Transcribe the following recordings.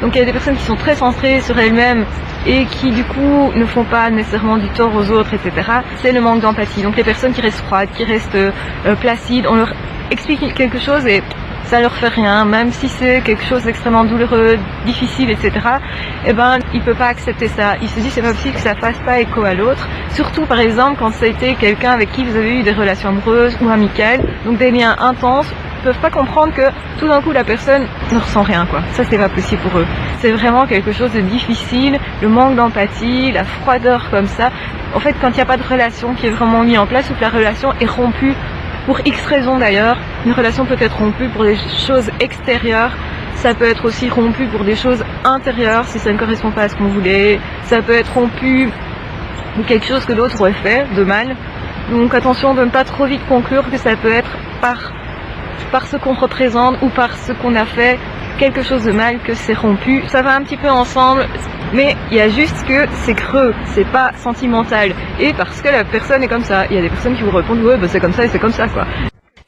Donc il y a des personnes qui sont très centrées sur elles-mêmes et qui du coup ne font pas nécessairement du tort aux autres, etc. C'est le manque d'empathie. Donc les personnes qui restent froides, qui restent placides, on leur explique quelque chose et ça leur fait rien, même si c'est quelque chose d'extrêmement douloureux, difficile, etc. Eh ben, il peut pas accepter ça. Il se dit c'est pas possible que ça fasse pas écho à l'autre. Surtout par exemple quand ça a été quelqu'un avec qui vous avez eu des relations amoureuses ou amicales, donc des liens intenses, ils peuvent pas comprendre que tout d'un coup la personne ne ressent rien, quoi. Ça c'est pas possible pour eux. C'est vraiment quelque chose de difficile, le manque d'empathie, la froideur comme ça. En fait, quand il n'y a pas de relation qui est vraiment mise en place ou que la relation est rompue, pour X raisons d'ailleurs, une relation peut être rompue pour des choses extérieures, ça peut être aussi rompu pour des choses intérieures si ça ne correspond pas à ce qu'on voulait, ça peut être rompu pour quelque chose que l'autre aurait fait de mal. Donc attention de ne pas trop vite conclure que ça peut être par ce qu'on représente ou par ce qu'on a fait quelque chose de mal que c'est rompu. Ça va un petit peu ensemble, mais il y a juste que c'est creux, c'est pas sentimental. Et parce que la personne est comme ça, il y a des personnes qui vous répondent ouais bah c'est comme ça et c'est comme ça quoi.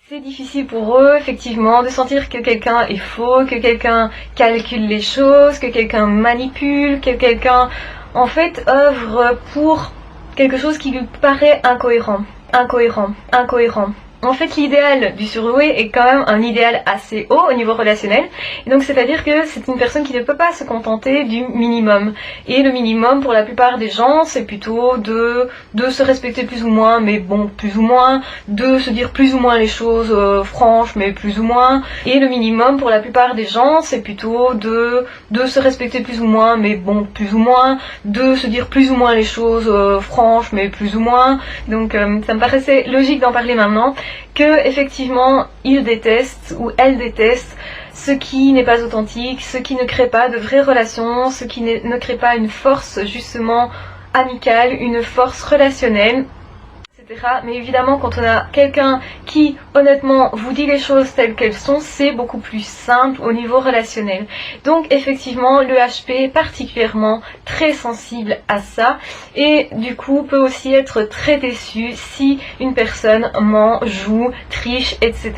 C'est difficile pour eux, effectivement, de sentir que quelqu'un est faux, que quelqu'un calcule les choses, que quelqu'un manipule, que quelqu'un en fait œuvre pour quelque chose qui lui paraît incohérent. En fait, l'idéal du surdoué est quand même un idéal assez haut au niveau relationnel. Et donc, c'est-à-dire que c'est une personne qui ne peut pas se contenter du minimum. Et le minimum, pour la plupart des gens, c'est plutôt de se respecter plus ou moins, mais bon, plus ou moins, de se dire plus ou moins les choses franches, mais plus ou moins. Et le minimum, pour la plupart des gens, c'est plutôt de se respecter plus ou moins, mais bon, plus ou moins, de se dire plus ou moins les choses franches, mais plus ou moins. Donc, ça me paraissait logique d'en parler maintenant. Que effectivement il déteste ou elle déteste ce qui n'est pas authentique, ce qui ne crée pas de vraies relations, ce qui ne crée pas une force justement amicale, une force relationnelle, etc. Mais évidemment quand on a quelqu'un qui honnêtement vous dit les choses telles qu'elles sont, c'est beaucoup plus simple au niveau relationnel. Donc effectivement le HP est particulièrement très sensible à ça et du coup peut aussi être très déçu si une personne ment, joue, triche, etc.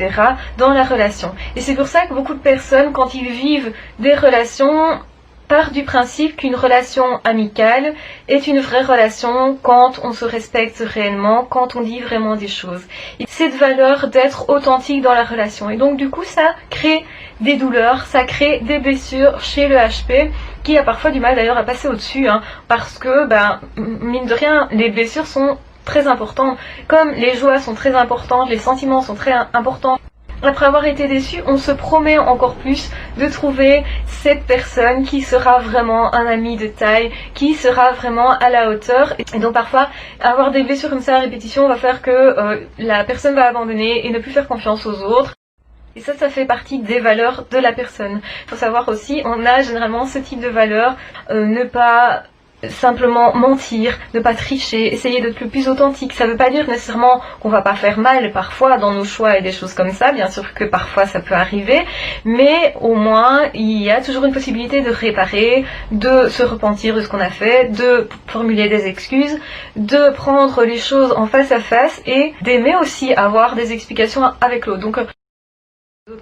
dans la relation. Et c'est pour ça que beaucoup de personnes quand ils vivent des relations part du principe qu'une relation amicale est une vraie relation quand on se respecte réellement, quand on dit vraiment des choses. Et cette valeur d'être authentique dans la relation. Et donc du coup ça crée des douleurs, ça crée des blessures chez le HP qui a parfois du mal d'ailleurs à passer au-dessus parce que mine de rien les blessures sont très importantes. Comme les joies sont très importantes, les sentiments sont très importants. Après avoir été déçu, on se promet encore plus de trouver cette personne qui sera vraiment un ami de taille, qui sera vraiment à la hauteur. Et donc parfois, avoir des blessures comme ça à répétition va faire que la personne va abandonner et ne plus faire confiance aux autres. Et ça fait partie des valeurs de la personne. Il faut savoir aussi, on a généralement ce type de valeurs, ne pas simplement mentir, ne pas tricher, essayer d'être le plus authentique. Ça veut pas dire nécessairement qu'on va pas faire mal parfois dans nos choix et des choses comme ça, bien sûr que parfois ça peut arriver, mais au moins il y a toujours une possibilité de réparer, de se repentir de ce qu'on a fait, de formuler des excuses, de prendre les choses en face à face et d'aimer aussi avoir des explications avec l'autre. Donc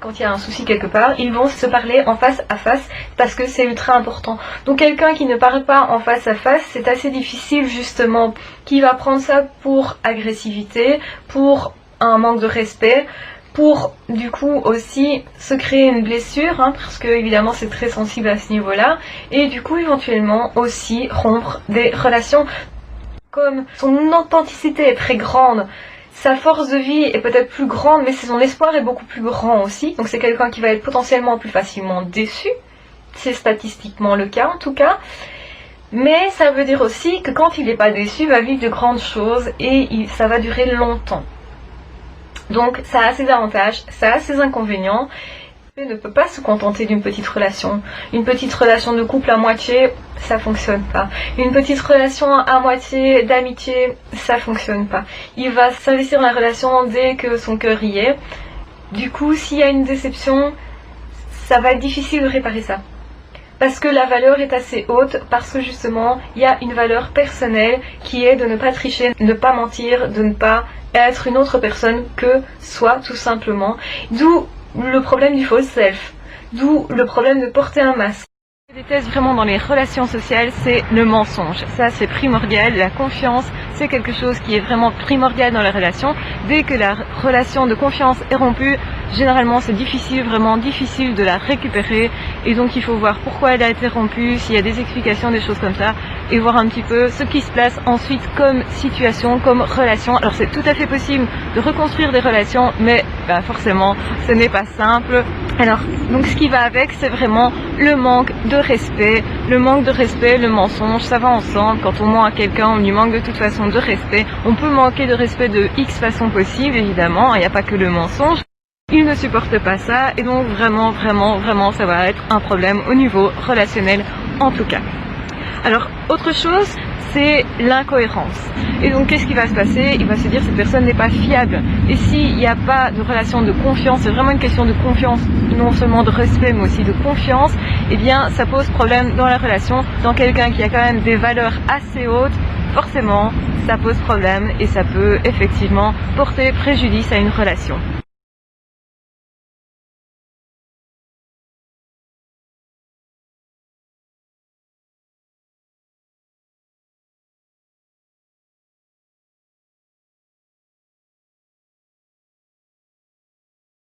quand il y a un souci quelque part, ils vont se parler en face à face parce que c'est ultra important. Donc quelqu'un qui ne parle pas en face à face, c'est assez difficile justement, qui va prendre ça pour agressivité, pour un manque de respect, pour du coup aussi se créer une blessure, parce que évidemment c'est très sensible à ce niveau-là, et du coup éventuellement aussi rompre des relations. Comme son authenticité est très grande, sa force de vie est peut-être plus grande, mais son espoir est beaucoup plus grand aussi. Donc c'est quelqu'un qui va être potentiellement plus facilement déçu. C'est statistiquement le cas en tout cas. Mais ça veut dire aussi que quand il n'est pas déçu, il va vivre de grandes choses et ça va durer longtemps. Donc ça a ses avantages, ça a ses inconvénients. Il ne peut pas se contenter d'une petite relation. Une petite relation de couple à moitié, ça fonctionne pas. Une petite relation à moitié d'amitié, ça fonctionne pas. Il va s'investir dans la relation dès que son cœur y est. Du coup, s'il y a une déception, ça va être difficile de réparer ça. Parce que la valeur est assez haute, parce que justement, il y a une valeur personnelle qui est de ne pas tricher, de ne pas mentir, de ne pas être une autre personne que soi, tout simplement. D'où le problème du faux self, d'où le problème de porter un masque. Je déteste vraiment dans les relations sociales, c'est le mensonge. Ça, c'est primordial. La confiance, c'est quelque chose qui est vraiment primordial dans les relations. Dès que la relation de confiance est rompue, généralement, c'est difficile, vraiment difficile de la récupérer. Et donc, il faut voir pourquoi elle a été rompue, s'il y a des explications, des choses comme ça, et voir un petit peu ce qui se place ensuite comme situation, comme relation. Alors, c'est tout à fait possible de reconstruire des relations, mais forcément, ce n'est pas simple. Alors, donc ce qui va avec, c'est vraiment le manque de respect. Le manque de respect, le mensonge, ça va ensemble. Quand on ment à quelqu'un, on lui manque de toute façon de respect. On peut manquer de respect de X façon possible, évidemment. Il n'y a pas que le mensonge. Il ne supporte pas ça. Et donc vraiment, ça va être un problème au niveau relationnel, en tout cas. Alors, autre chose, c'est l'incohérence. Et donc, qu'est-ce qui va se passer? Il va se dire que cette personne n'est pas fiable. Et s'il n'y a pas de relation de confiance, c'est vraiment une question de confiance, non seulement de respect, mais aussi de confiance, eh bien, ça pose problème dans la relation. Dans quelqu'un qui a quand même des valeurs assez hautes, forcément, ça pose problème et ça peut effectivement porter préjudice à une relation.